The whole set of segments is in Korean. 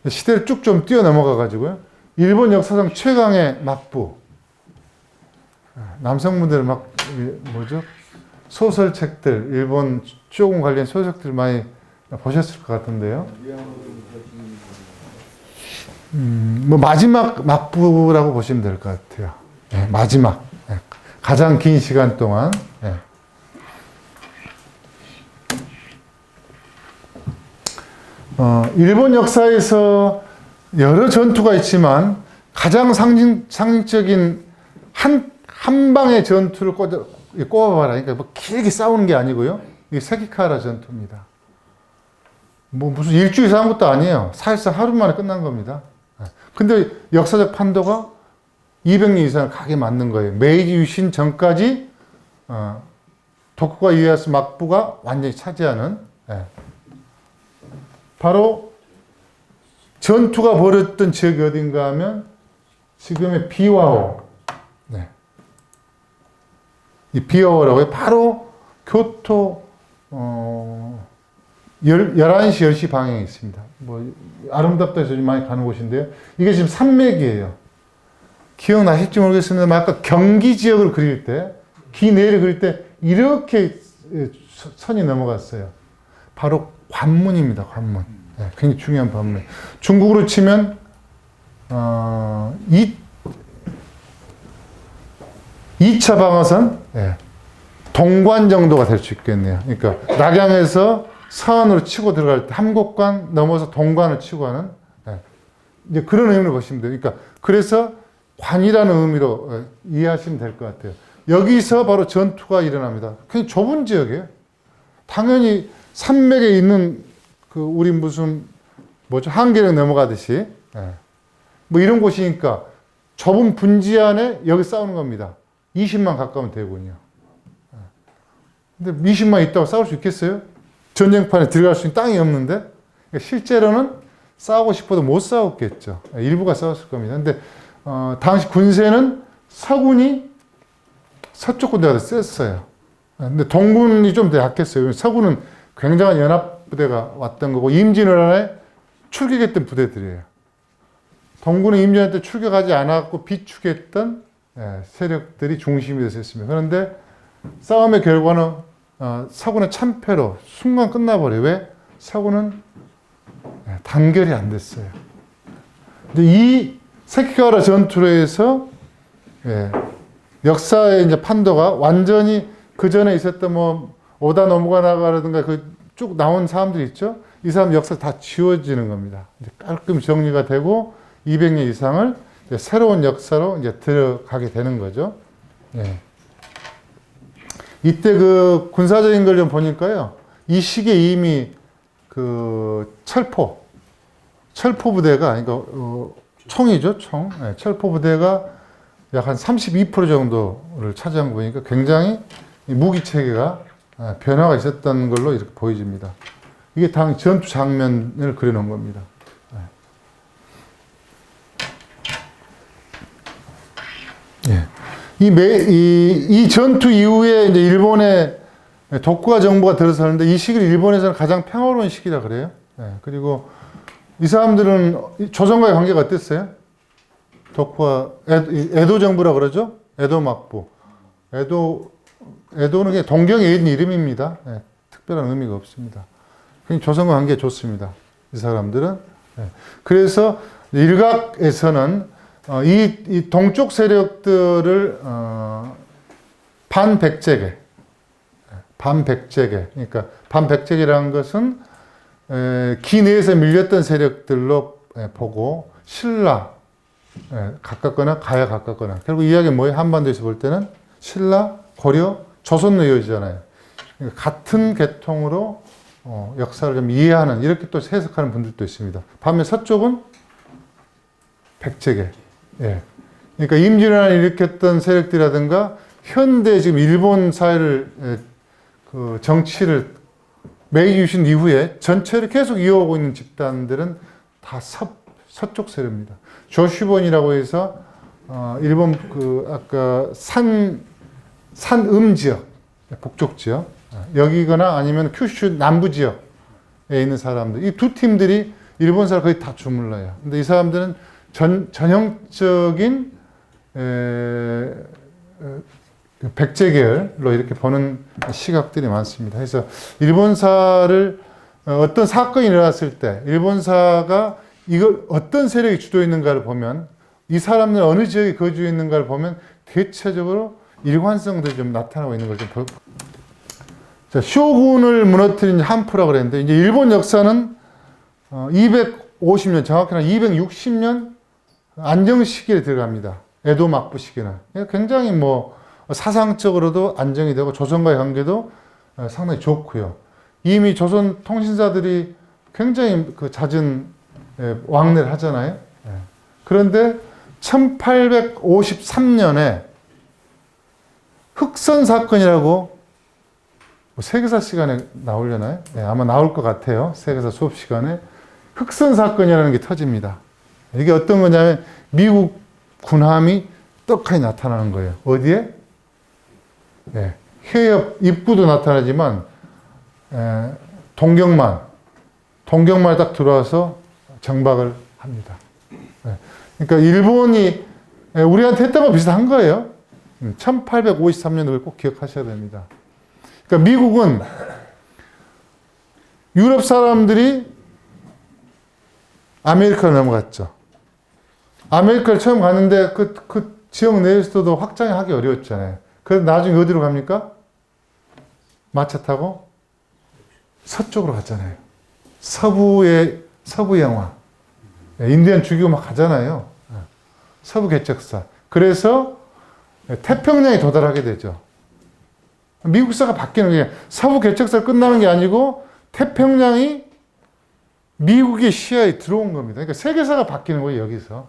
시대를 쭉 좀 뛰어넘어가 가지고요. 일본 역사상 최강의 막부. 남성분들 막 뭐죠? 소설책들, 일본 쇼군 관련 소설책들 많이 보셨을 것 같은데요. 뭐 마지막 막부라고 보시면 될 것 같아요. 네, 마지막. 네, 가장 긴 시간 동안. 네. 일본 역사에서 여러 전투가 있지만 가장 상징적인 한 방의 전투를 꼽아봐라. 그러니까 뭐 길게 싸우는 게 아니고요. 이게 세키카라 전투입니다. 뭐 무슨 일주일 싸운 것도 아니에요. 사실상 하루 만에 끝난 겁니다. 근데 역사적 판도가 200년 이상을 가게 맞는 거예요. 메이지 유신 전까지 도쿠가와 이에야스 막부가 완전히 차지하는, 바로 전투가 벌어졌던 지역이 어딘가 하면 지금의 비와호. 네. 이 비와호라고 해요. 바로 교토 11시, 10시 방향에 있습니다. 뭐 아름답다 해서 많이 가는 곳인데요. 이게 지금 산맥이에요. 기억나실지 모르겠습니다. 아까 경기 지역을 그릴 때, 기내를 그릴 때 이렇게 선이 넘어갔어요. 바로 관문입니다. 관문. 네, 굉장히 중요한 관문. 중국으로 치면 2차 방어선, 동관 정도가 될 수 있겠네요. 그러니까 낙양에서 서안으로 치고 들어갈 때 함곡관 넘어서 동관을 치고 하는, 이제 그런 의미로 보시면 돼요. 그러니까 그래서 관이라는 의미로 이해하시면 될 것 같아요. 여기서 바로 전투가 일어납니다. 굉장히 좁은 지역이에요. 당연히 산맥에 있는 우리 무슨 뭐죠, 한계를 넘어가듯이 뭐 이런 곳이니까 좁은 분지 안에 여기 싸우는 겁니다. 20만 가까운 대군이요. 근데 20만 있다고 싸울 수 있겠어요? 전쟁판에 들어갈 수 있는 땅이 없는데? 그러니까 실제로는 싸우고 싶어도 못 싸웠겠죠. 일부가 싸웠을 겁니다. 근데 당시 군세는 서군이 서쪽 군대가 더 셌어요. 근데 동군이 좀 더 약했어요. 서군은 굉장한 연합부대가 왔던 거고 임진왜란에 출격했던 부대들이에요. 동군은 임진왜란 때 출격하지 않았고 비축했던 세력들이 중심이 돼서 했습니다. 그런데 싸움의 결과는 서군의 참패로 순간 끝나버려요. 왜? 서군은 단결이 안 됐어요. 근데 이 세키가와라 전투로 해서 역사의 이제 판도가 완전히 그 전에 있었던 뭐 오다 노부나가라든가 그 쭉 나온 사람들 있죠. 이 사람 역사 다 지워지는 겁니다. 이제 깔끔히 정리가 되고 200년 이상을 이제 새로운 역사로 이제 들어가게 되는 거죠. 이때 그 군사적인 걸 좀 보니까요. 이 시기에 이미 그 철포 부대가, 그러니까 총이죠, 총. 철포 부대가 약 한 32% 정도를 차지한 거 보니까 굉장히 무기 체계가 변화가 있었던 걸로 이렇게 보여집니다. 이게 당 전투 장면을 그려놓은 겁니다. 이 전투 이후에 이제 일본의 도쿠가 정부가 들어서는데 이 시기를 일본에서는 가장 평화로운 시기라 그래요. 그리고 이 사람들은 조선과의 관계가 어땠어요? 도쿠가 에도 정부라 그러죠. 에도 막부. 에도는 그냥 동경에 있는 이름입니다. 특별한 의미가 없습니다. 조선과 관계 좋습니다. 이 사람들은. 그래서 일각에서는 이 동쪽 세력들을 반백제계, 그러니까 반백제계라는 것은 기내에서 밀렸던 세력들로 보고 신라 가깝거나 가야 가깝거나, 결국 이야기는 뭐예요? 한반도에서 볼 때는 신라, 고려, 조선로 이어지잖아요. 그러니까 같은 계통으로 역사를 좀 이해하는, 이렇게 또 해석하는 분들도 있습니다. 반면 서쪽은 백제계. 그러니까 임진왜란을 일으켰던 세력들이라든가 현대 지금 일본 사회를 그 정치를 메이지 유신 이후에 전체를 계속 이어오고 있는 집단들은 다 서쪽 세력입니다. 조슈본이라고 해서 일본 그 아까 산음 지역, 북쪽 지역 여기거나 아니면 큐슈 남부 지역에 있는 사람들, 이 두 팀들이 일본사를 거의 다 주물러요. 근데 이 사람들은 전형적인 백제 계열로 이렇게 보는 시각들이 많습니다. 그래서 일본사를 어떤 사건이 일어났을 때 일본사가 이걸 어떤 세력이 주도했는가를 보면 이 사람들은 어느 지역에 거주해 있는가를 보면 대체적으로 일관성들이 좀 나타나고 있는 걸 좀 볼. 자, 쇼군을 무너뜨린 한푸라고 그랬는데 이제 일본 역사는 250년 정확히는 260년 안정 시기에 들어갑니다. 에도 막부 시기는 굉장히 뭐 사상적으로도 안정이 되고 조선과의 관계도 상당히 좋고요. 이미 조선 통신사들이 굉장히 그 잦은 왕래를 하잖아요. 그런데 1853년에 흑선 사건이라고 세계사 시간에 나오려나요? 네, 아마 나올 것 같아요. 세계사 수업 시간에 흑선 사건이라는 게 터집니다. 이게 어떤 거냐면 미국 군함이 떡하니 나타나는 거예요. 어디에? 네, 해협 입구도 나타나지만 동경만에 딱 들어와서 정박을 합니다. 네, 그러니까 일본이 우리한테 했던 거 비슷한 거예요. 1853년을 꼭 기억하셔야 됩니다. 그러니까 미국은 유럽 사람들이 아메리카로 넘어갔죠. 아메리카를 처음 갔는데 그 지역 내에서도 확장하기 어려웠잖아요. 그래서 나중에 어디로 갑니까? 마차 타고 서쪽으로 갔잖아요. 서부 영화. 인디언 죽이고 막 가잖아요. 서부 개척사. 그래서 태평양에 도달하게 되죠. 미국사가 바뀌는 게 서부 개척사가 끝나는 게 아니고 태평양이 미국의 시야에 들어온 겁니다. 그러니까 세계사가 바뀌는 거예요, 여기서.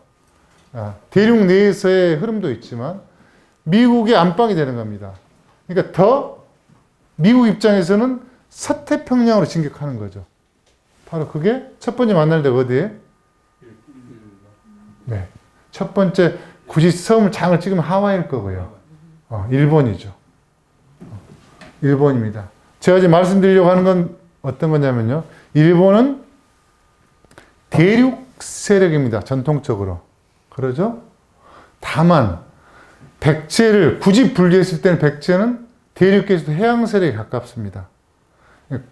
대륙 내에서의 흐름도 있지만 미국의 안방이 되는 겁니다. 그러니까 더 미국 입장에서는 서태평양으로 진격하는 거죠. 바로 그게 첫 번째 만날 때가 어디에? 네. 첫 번째 굳이 섬을 장을 찍으면 하와이일 거고요. 일본이죠. 일본입니다. 제가 지금 말씀드리려고 하는 건 어떤 거냐면요. 일본은 대륙 세력입니다. 전통적으로. 그러죠? 다만 백제를 굳이 분리했을 때는 백제는 대륙계에서도 해양 세력에 가깝습니다.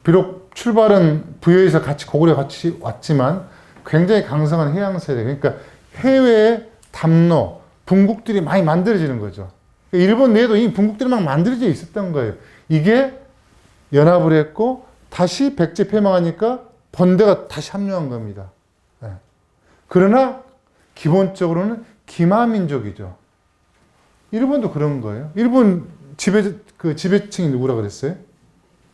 비록 출발은 부여에서 같이 고구려 같이 왔지만 굉장히 강성한 해양 세력. 그러니까 해외에 담로, 분국들이 많이 만들어지는 거죠. 일본 내에도 이 분국들이 막 만들어져 있었던 거예요. 이게 연합을 했고 다시 백제 패망하니까 본대가 다시 합류한 겁니다. 그러나 기본적으로는 기마민족이죠. 일본도 그런 거예요. 일본 지배층이 누구라 그랬어요?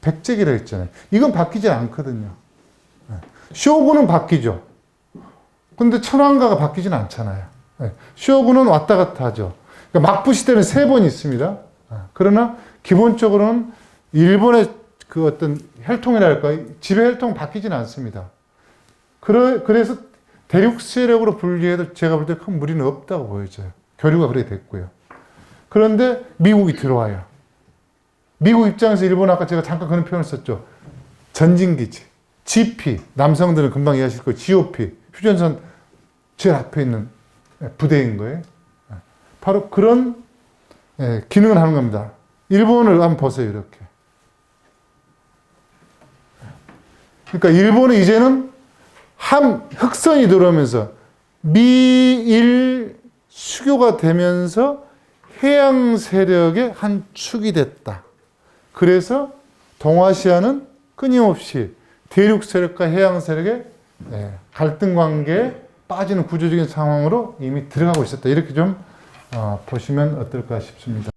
백제기라 했잖아요. 이건 바뀌지 않거든요. 쇼군은 바뀌죠. 근데 천황가가 바뀌진 않잖아요. 쇼군은 왔다 갔다 하죠. 그러니까 막부 시대는 3번 있습니다. 그러나 기본적으로는 일본의 그 어떤 혈통이랄까, 지배 혈통 바뀌진 않습니다. 그래서 대륙 세력으로 분리해도 제가 볼 때 큰 무리는 없다고 보여져요. 교류가 그렇게 됐고요. 그런데 미국이 들어와요. 미국 입장에서 일본 아까 제가 잠깐 그런 표현을 썼죠. 전진기지. GP. 남성들은 금방 이해하실 거예요. GOP. 휴전선 제일 앞에 있는 부대인 거예요. 바로 그런 기능을 하는 겁니다. 일본을 한번 보세요. 이렇게. 그러니까 일본은 이제는 흑선이 들어오면서 미일 수교가 되면서 해양 세력의 한 축이 됐다. 그래서 동아시아는 끊임없이 대륙 세력과 해양 세력의 갈등 관계에 빠지는 구조적인 상황으로 이미 들어가고 있었다. 이렇게 좀 보시면 어떨까 싶습니다.